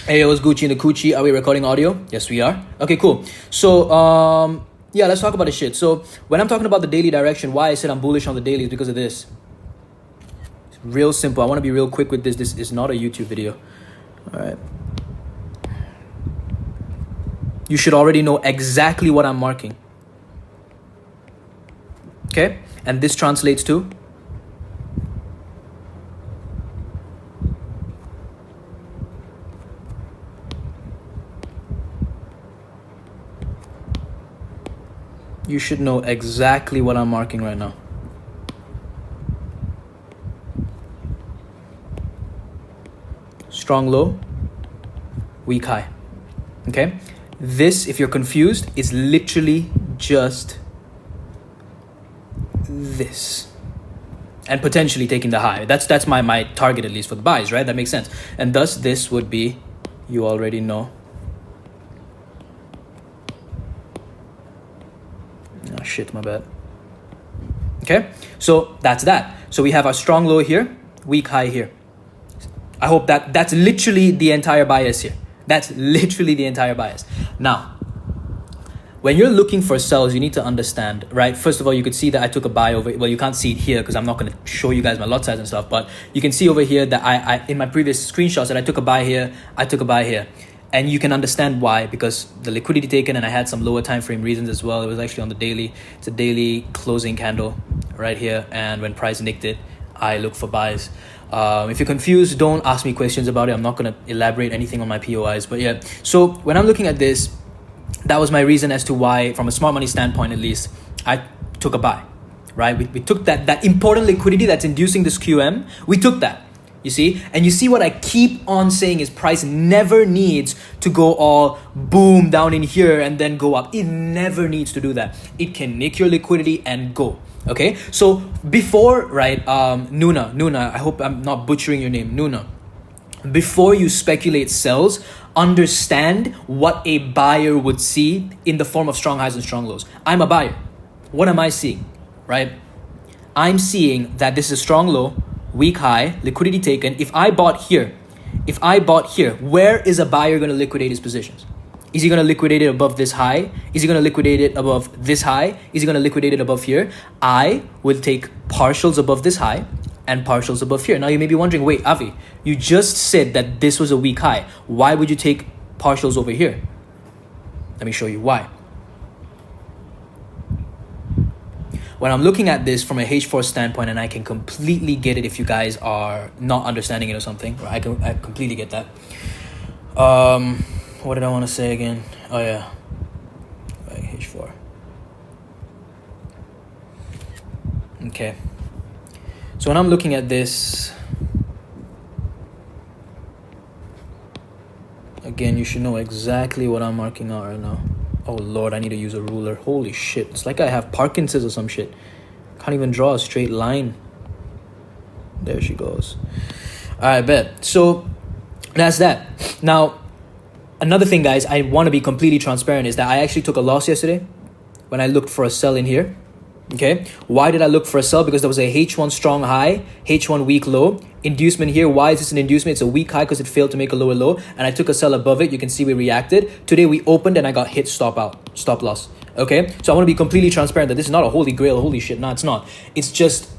Hey, it was Gucci and the Coochie. Are we recording audio? Yes, we are. Okay, cool. So, yeah, let's talk about the shit. So, when I'm talking about the daily direction, why I said I'm bullish on the daily is because of this. It's real simple. I want to be real quick with this. This is not a YouTube video. All right. You should already know exactly what I'm marking. Okay? And this translates to? You should know exactly what I'm marking right now. Strong low, weak high. Okay? This, if you're confused, is literally just this. And potentially taking the high. That's my target, at least for the buys, right? That makes sense. And thus, this would be, you already know. Oh, shit, my bad. Okay, so that's that. So we have our strong low here, weak high here. I hope that's literally the entire bias here. That's literally the entire bias. Now, when you're looking for sells, you need to understand, right? First of all, you could see that I took a buy over. Well, you can't see it here because I'm not going to show you guys my lot size and stuff. But you can see over here that I in my previous screenshots that I took a buy here. I took a buy here. And you can understand why, because the liquidity taken, and I had some lower time frame reasons as well. It was actually on the daily. It's a daily closing candle right here. And when price nicked it, I look for buys. If you're confused, don't ask me questions about it. I'm not going to elaborate anything on my POIs. But yeah, so when I'm looking at this, that was my reason as to why, from a smart money standpoint at least, I took a buy, right? We took that important liquidity that's inducing this QM. We took that. You see? And you see what I keep on saying is price never needs to go all boom down in here and then go up. It never needs to do that. It can nick your liquidity and go. Okay? So before, right, Nuna, I hope I'm not butchering your name, Nuna. Before you speculate sells, understand what a buyer would see in the form of strong highs and strong lows. I'm a buyer. What am I seeing? Right? I'm seeing that this is a strong low, weak high, liquidity taken. If I bought here, where is a buyer going to liquidate his positions? Is he going to liquidate it above this high? Is he going to liquidate it above this high? Is he going to liquidate it above here? I will take partials above this high and partials above here. Now you may be wondering, wait, Avi, you just said that this was a weak high. Why would you take partials over here? Let me show you why. When I'm looking at this from a H4 standpoint, and I can completely get it if you guys are not understanding it or something, I completely get that. What did I want to say again? Oh yeah, right, H4. Okay. So when I'm looking at this, again, you should know exactly what I'm marking out right now. Oh Lord, I need to use a ruler. Holy shit. It's like I have Parkinson's or some shit. Can't even draw a straight line. There she goes. Alright, bet. So that's that. Now, another thing, guys, I want to be completely transparent is that I actually took a loss yesterday when I looked for a sell in here. Okay, why did I look for a sell? Because there was a H1 strong high, H1 weak low, inducement here. Why is this an inducement? It's a weak high because it failed to make a lower low, and I took a sell above it. You can see we reacted. Today we opened and I got hit stop loss. Okay, so I want to be completely transparent that this is not a holy grail, holy shit. No, it's not. It's just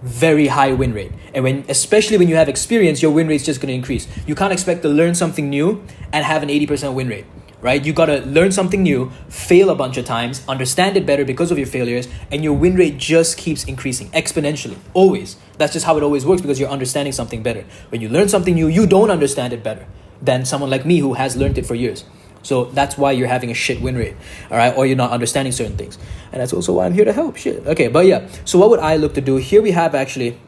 very high win rate, and especially when you have experience, your win rate is just going to increase. You can't expect to learn something new and have an 80% win rate. Right? You got to learn something new, fail a bunch of times, understand it better because of your failures, and your win rate just keeps increasing exponentially. Always. That's just how it always works because you're understanding something better. When you learn something new, you don't understand it better than someone like me who has learned it for years. So that's why you're having a shit win rate, all right? Or you're not understanding certain things. And that's also why I'm here to help. Shit. Okay, but yeah. So what would I look to do? Here we have actually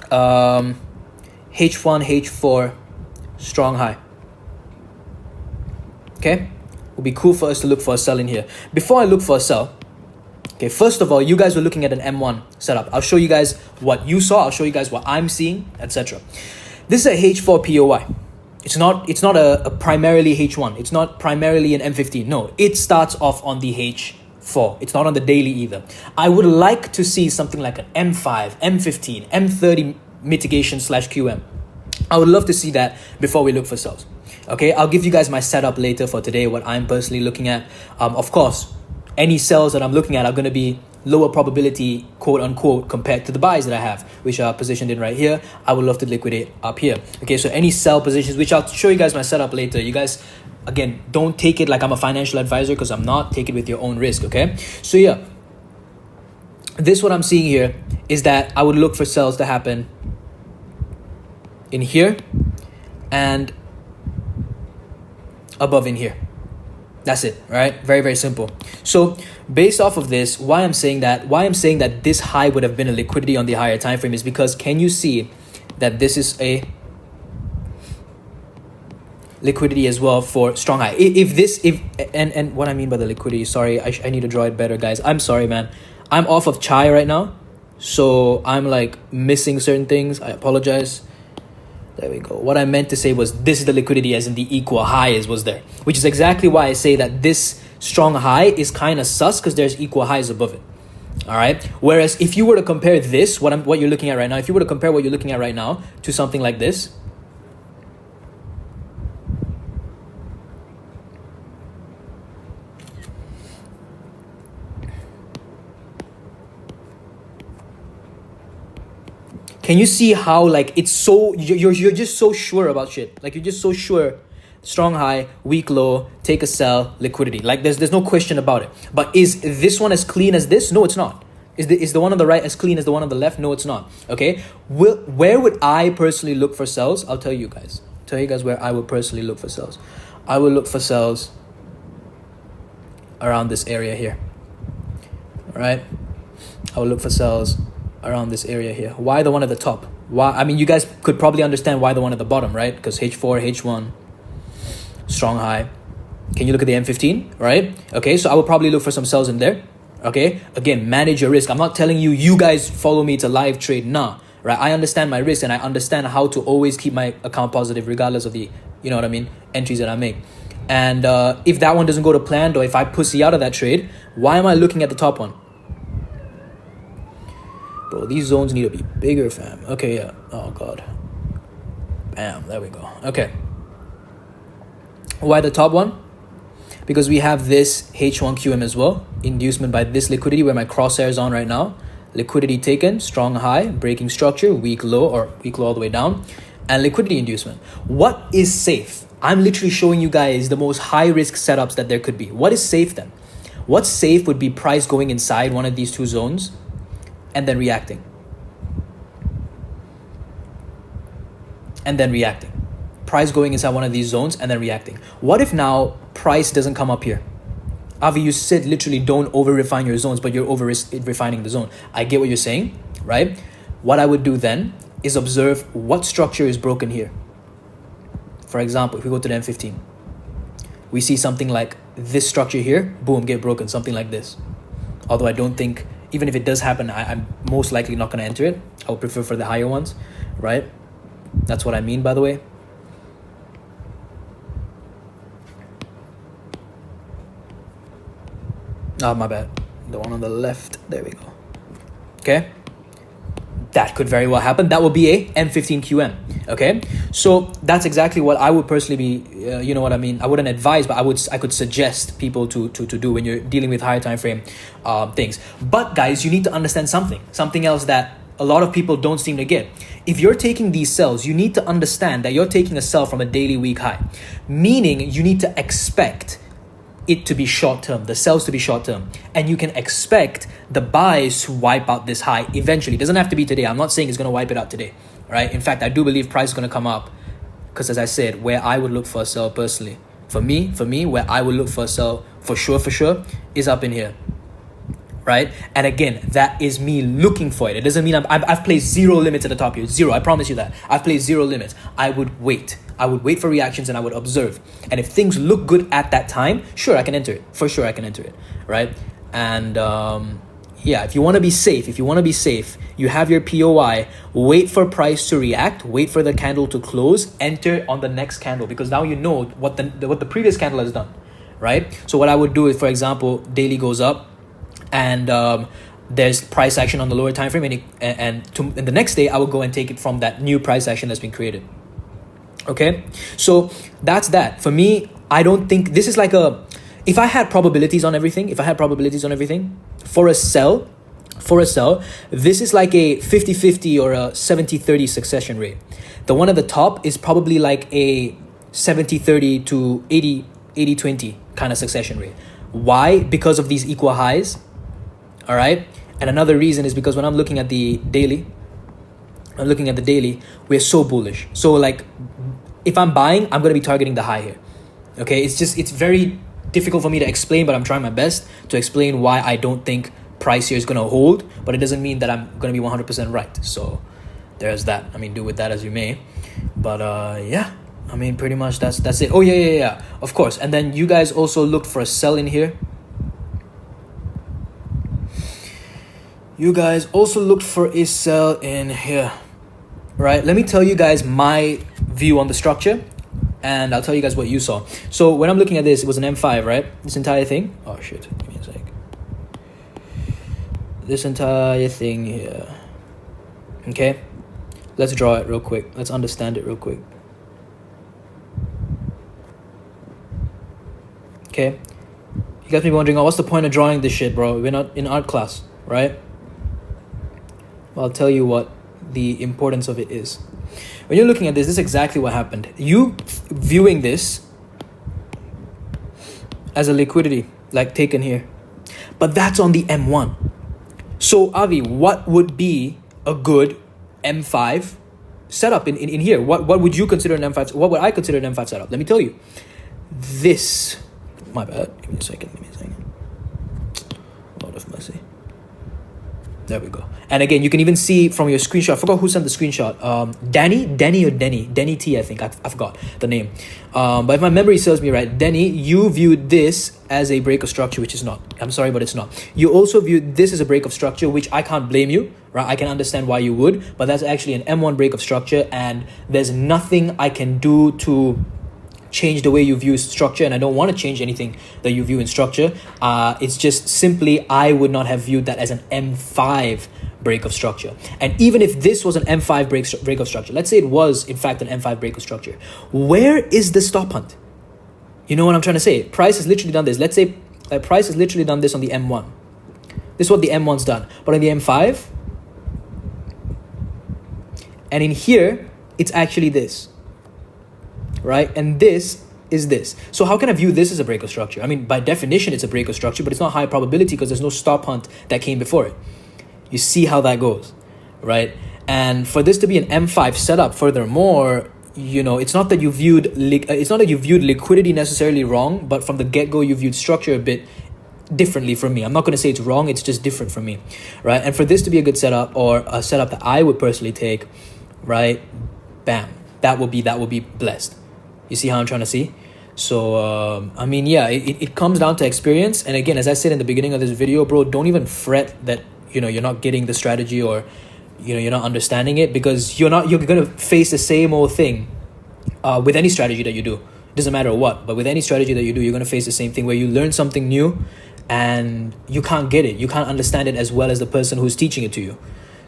H1, H4, strong high. Okay, will be cool for us to look for a sell in here. Before I look for a sell, okay, first of all, you guys were looking at an M1 setup. I'll show you guys what you saw. I'll show you guys what I'm seeing, etc. This is a H4 POI. It's not a primarily H1. It's not primarily an M15. No, it starts off on the H4. It's not on the daily either. I would like to see something like an M5, M15, M30 mitigation / QM. I would love to see that before we look for sells. Okay, I'll give you guys my setup later for today, what I'm personally looking at. Of course, any sells that I'm looking at are going to be lower probability, quote unquote, compared to the buys that I have, which are positioned in right here. I would love to liquidate up here. Okay, so any sell positions, which I'll show you guys my setup later. You guys, again, don't take it like I'm a financial advisor, because I'm not. Take it with your own risk, okay? So yeah, this what I'm seeing here is that I would look for sells to happen in here and above in here. That's it, right? Very, very simple. So based off of this, why I'm saying that this high would have been a liquidity on the higher time frame is because, can you see that this is a liquidity as well for strong high? And what I mean by the liquidity, sorry, I need to draw it better, guys. I'm sorry, man. I'm off of chai right now, so I'm like missing certain things. I apologize. There we go. What I meant to say was this is the liquidity as in the equal highs was there, which is exactly why I say that this strong high is kind of sus, because there's equal highs above it. All right. Whereas if you were to compare this, what you're looking at right now, if you were to compare what you're looking at right now to something like this, can you see how like it's so you're just so sure about shit? Like you're just so sure. Strong high, weak low, take a sell, liquidity. Like there's no question about it. But is this one as clean as this? No, it's not. Is the one on the right as clean as the one on the left? No, it's not. Okay. Where would I personally look for sells? I'll tell you guys. Where I would personally look for sells. I would look for sells around this area here. All right. I would look for sells around this area here. Why the one at the top? Why? I mean, you guys could probably understand why the one at the bottom, right? Because H4, H1, strong high. Can you look at the M15, right? Okay, so I would probably look for some sells in there. Okay, again, manage your risk. I'm not telling you guys follow me to live trade. Nah, right? I understand my risk, and I understand how to always keep my account positive regardless of the, you know what I mean, entries that I make. And if that one doesn't go to plan, or if I pussy out of that trade, why am I looking at the top one? Bro, these zones need to be bigger, fam. Okay, yeah. Oh, God. Bam, there we go. Okay. Why the top one? Because we have this H1QM as well. Inducement by this liquidity where my crosshair is on right now. Liquidity taken, strong high, breaking structure, weak low, or weak low all the way down. And liquidity inducement. What is safe? I'm literally showing you guys the most high risk setups that there could be. What is safe then? What's safe would be price going inside one of these two zones and then reacting. Price going inside one of these zones and then reacting. What if now price doesn't come up here? Avi, you said literally don't over refine your zones, but you're over refining the zone. I get what you're saying, right? What I would do then is observe what structure is broken here. For example, if we go to the M15, we see something like this structure here, boom, get broken, something like this. Although I don't think, even if it does happen, I'm most likely not going to enter it. I would prefer for the higher ones, right? That's what I mean, by the way. Oh, my bad. The one on the left. There we go. Okay. That could very well happen. That would be a M15QM. Okay. So that's exactly what I would personally be, you know what I mean? I wouldn't advise, but I could suggest people to do when you're dealing with higher time frame things. But guys, you need to understand something else that a lot of people don't seem to get. If you're taking these sells, you need to understand that you're taking a sell from a daily week high, meaning you need to expect it to be short term, the sells to be short term, and you can expect the buys to wipe out this high eventually. It doesn't have to be today. I'm not saying it's going to wipe it out today, right? In fact, I do believe price is going to come up, because as I said, where I would look for a sell personally, for me, where I would look for a sell for sure is up in here, right? And again, that is me looking for it. It doesn't mean I've placed zero limits at the top here. Zero. I promise you that. I've placed zero limits. I would wait for reactions and I would observe. And if things look good at that time, sure, I can enter it. For sure, I can enter it, right? And yeah, if you want to be safe, you have your POI, wait for price to react, wait for the candle to close, enter on the next candle, because now you know what the previous candle has done, right? So what I would do is, for example, daily goes up, and there's price action on the lower time frame, and the next day I will go and take it from that new price action that's been created. Okay, so that's that. For me, I don't think this is like a, if I had probabilities on everything, for a sell, this is like a 50-50 or a 70-30 succession rate. The one at the top is probably like a 70-30 to 80-20 kind of succession rate. Why? Because of these equal highs. All right. And another reason is because when I'm looking at the daily, we're so bullish. So like, if I'm buying, I'm going to be targeting the high here. Okay. It's very difficult for me to explain, but I'm trying my best to explain why I don't think price here is going to hold, but it doesn't mean that I'm going to be 100% right. So there's that. I mean, do with that as you may, but yeah, I mean, pretty much that's it. Oh yeah, of course. And then you guys also looked for a sell in here. You guys also looked for a sell in here, right? Let me tell you guys my view on the structure, and I'll tell you guys what you saw. So when I'm looking at this, it was an M5, right? This entire thing. Oh shit, give me a sec. This entire thing here. Okay, let's draw it real quick. Let's understand it real quick. Okay, you guys may be wondering, oh, what's the point of drawing this shit, bro? We're not in art class, right? Well, I'll tell you what the importance of it is. When you're looking at this, this is exactly what happened. You viewing this as a liquidity, like taken here, but that's on the M1. So Avi, what would be a good M5 setup in here? What would you consider an M5? What would I consider an M5 setup? Let me tell you. This, my bad. Give me a second. Lord of mercy. There we go. And again, you can even see from your screenshot. I forgot who sent the screenshot. Denny T, I think. I forgot the name. But if my memory serves me right, Denny, you viewed this as a break of structure, which is not. I'm sorry, but it's not. You also viewed this as a break of structure, which I can't blame you, right? I can understand why you would, but that's actually an M1 break of structure, and there's nothing I can do to change the way you view structure, and I don't want to change anything that you view in structure. It's just simply I would not have viewed that as an M5 break of structure. And even if this was an M5 break of structure, let's say it was in fact an M5 break of structure, where is the stop hunt? You know what I'm trying to say? Price has literally done this. Let's say price has literally done this on the M1. This is what the M1's done. But on the M5, and in here, it's actually this. Right? And this is this. So how can I view this as a break of structure? I mean, by definition, it's a break of structure, but it's not high probability because there's no stop hunt that came before it. You see how that goes, right? And for this to be an M5 setup, furthermore, you know, it's not that you viewed liquidity necessarily wrong, but from the get-go, you viewed structure a bit differently from me. I'm not going to say it's wrong, it's just different from me, right? And for this to be a good setup, or a setup that I would personally take, right? Bam, that will be blessed. You see how I'm trying to see? So, I mean, yeah, it comes down to experience. And again, as I said in the beginning of this video, bro, don't even fret that, you know, you're not getting the strategy, or, you know, you're not understanding it, because you're going to face the same old thing with any strategy that you do. It doesn't matter what, but with any strategy that you do, you're going to face the same thing where you learn something new and you can't get it. You can't understand it as well as the person who's teaching it to you.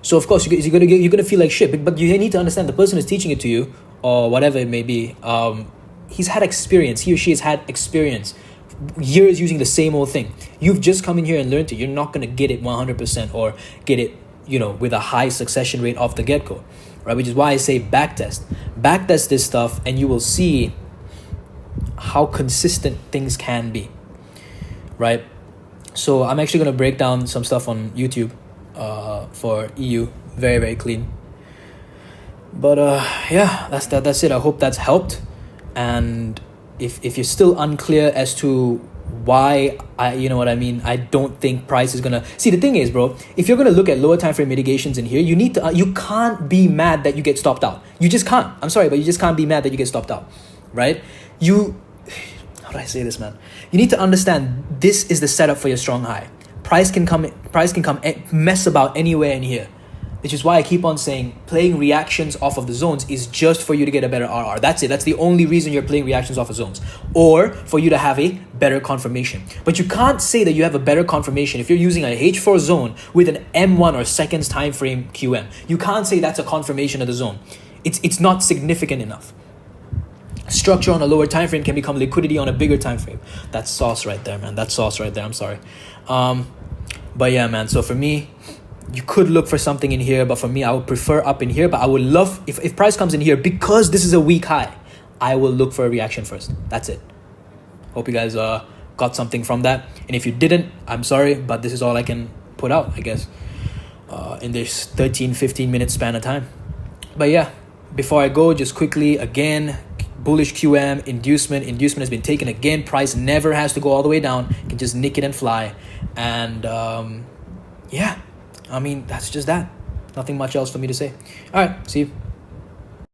So, of course, you're going to feel like shit, but you need to understand the person who's teaching it to you, or whatever it may be, he's had experience. He or she has had experience, years using the same old thing. You've just come in here and learned it. You're not going to get it 100% or get it, you know, with a high succession rate off the get-go, right? Which is why I say backtest. Backtest this stuff and you will see how consistent things can be, right? So I'm actually going to break down some stuff on YouTube for EU. Very, very clean. But yeah, that's it. I hope that's helped. And if you're still unclear as to why, you know what I mean, I don't think price is gonna see. The thing is, bro, if you're gonna look at lower time frame mitigations in here, you can't be mad that you get stopped out. You just can't. I'm sorry, but you just can't be mad that you get stopped out, right? How do I say this, man? You need to understand this is the setup for your strong high. Price can come mess about anywhere in here. Which is why I keep on saying playing reactions off of the zones is just for you to get a better RR. That's it. That's the only reason you're playing reactions off of zones. Or for you to have a better confirmation. But you can't say that you have a better confirmation if you're using a H4 zone with an M1 or seconds time frame QM. You can't say that's a confirmation of the zone. It's not significant enough. structure on a lower time frame can become liquidity on a bigger time frame. That's sauce right there, man. That's sauce right there. I'm sorry. But yeah, man. So for me, you could look for something in here, but for me, I would prefer up in here. But I would love if price comes in here, because this is a weak high, I will look for a reaction first. That's it. Hope you guys got something from that. And if you didn't, I'm sorry, but this is all I can put out, I guess, in this 13-15 minute span of time. But yeah, before I go, just quickly again, bullish QM, inducement has been taken again. Price never has to go all the way down. You can just nick it and fly. And yeah, I mean, that's just that. Nothing much else for me to say. All right, see you.